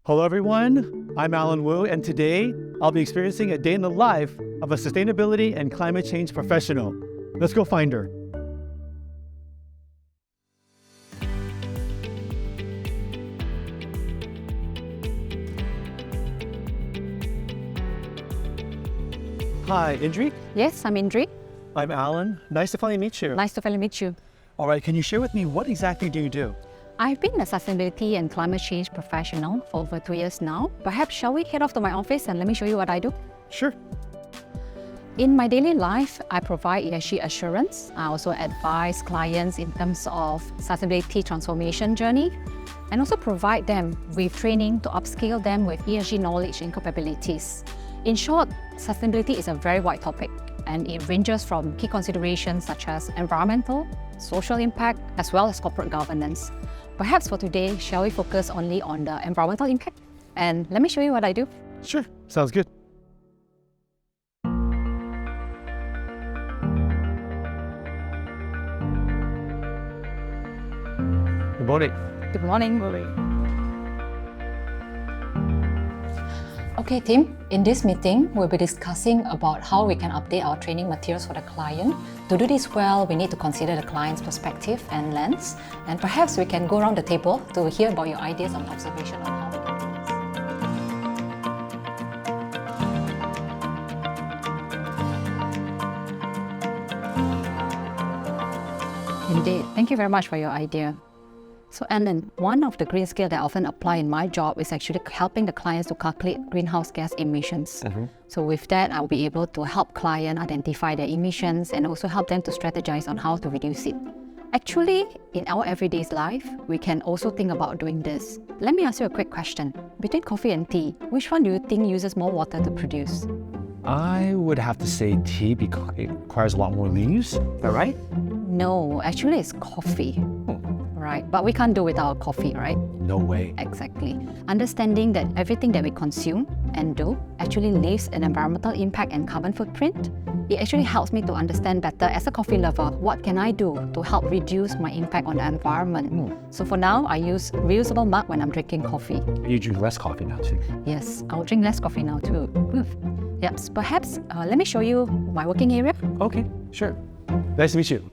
Hello everyone, I'm Alan Wu, and today I'll be experiencing a day in the life of a sustainability and climate change professional. Let's go find her. Hi, Indri. Yes, I'm Indri. I'm Alan. Nice to finally meet you. Nice to finally meet you. All right, can you share with me what exactly do you do? I've been a sustainability and climate change professional for over 2 years now. Perhaps shall we head off to my office and let me show you what I do? Sure. In my daily life, I provide ESG assurance. I also advise clients in terms of sustainability transformation journey and also provide them with training to upskill them with ESG knowledge and capabilities. In short, sustainability is a very wide topic and it ranges from key considerations such as environmental, social impact, as well as corporate governance. Perhaps for today, shall we focus only on the environmental impact? And let me show you what I do. Sure, sounds good. Good morning. Good morning. Okay, team. In this meeting, we'll be discussing about how we can update our training materials for the client. To do this well, we need to consider the client's perspective and lens. And perhaps we can go around the table to hear about your ideas and observation on how we can do this. Indeed. Thank you very much for your idea. So Alan, one of the green skills that I often apply in my job is actually helping the clients to calculate greenhouse gas emissions. So with that, I'll be able to help clients identify their emissions and also help them to strategize on how to reduce it. Actually, in our everyday life, we can also think about doing this. Let me ask you a quick question. Between coffee and tea, which one do you think uses more water to produce? I would have to say tea because it requires a lot more leaves. Is that right? No, actually it's coffee. Right, but we can't do without coffee, right? No way. Exactly. Understanding that everything that we consume and do actually leaves an environmental impact and carbon footprint, it actually helps me to understand better as a coffee lover, what can I do to help reduce my impact on the environment. So for now, I use reusable mug when I'm drinking coffee. You drink less coffee now too. Yes, I'll drink less coffee now too. Yep, perhaps let me show you my working area. Okay, sure. Nice to meet you.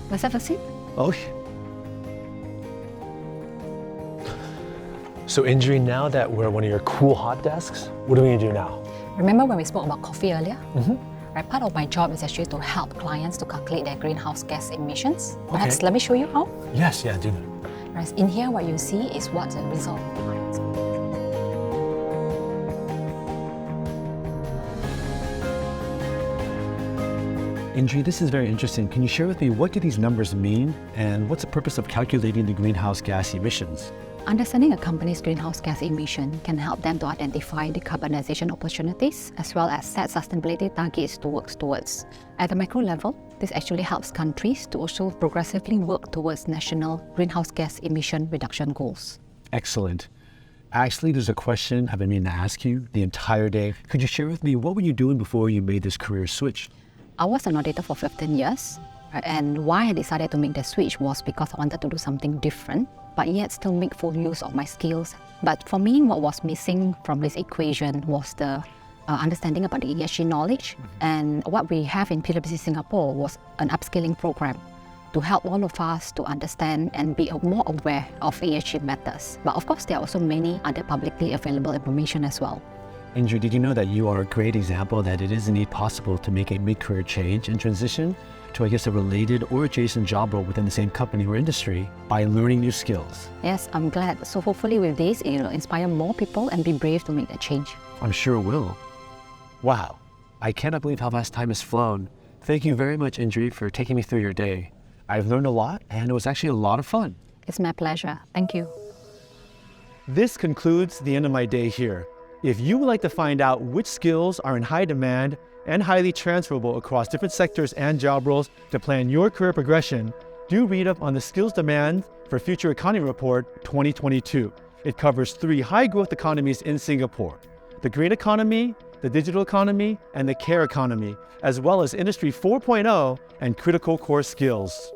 Let's have a seat. Oh. So Indri, now that we're at one of your cool hot desks, what are we gonna do now? Remember when we spoke about coffee earlier? Right, part of my job is actually to help clients to calculate their greenhouse gas emissions. Perhaps let me show you how. Yes, yeah, do that. Right, in here what you see is what's the result. Indri, this is very interesting. Can you share with me what do these numbers mean and what's the purpose of calculating the greenhouse gas emissions? Understanding a company's greenhouse gas emission can help them to identify decarbonization opportunities as well as set sustainability targets to work towards. At the macro level, this actually helps countries to also progressively work towards national greenhouse gas emission reduction goals. Excellent. Actually, there's a question I've been meaning to ask you the entire day. Could you share with me what were you doing before you made this career switch? I was an auditor for 15 years, and why I decided to make the switch was because I wanted to do something different, but yet still make full use of my skills. But for me, what was missing from this equation was the understanding about the ESG knowledge, and what we have in PwC Singapore was an upskilling program to help all of us to understand and be more aware of ESG matters. But of course, there are also many other publicly available information as well. Indri, did you know that you are a great example that it is indeed possible to make a mid-career change and transition to, I guess, a related or adjacent job role within the same company or industry by learning new skills? Yes, I'm glad. So hopefully with this, it will inspire more people and be brave to make that change. I'm sure it will. Wow, I cannot believe how fast time has flown. Thank you very much, Indri, for taking me through your day. I've learned a lot and it was actually a lot of fun. It's my pleasure. Thank you. This concludes the end of my day here. If you would like to find out which skills are in high demand and highly transferable across different sectors and job roles to plan your career progression, do read up on the Skills Demand for Future Economy Report 2022. It covers 3 high-growth economies in Singapore: the green economy, the digital economy, and the care economy, as well as Industry 4.0 and critical core skills.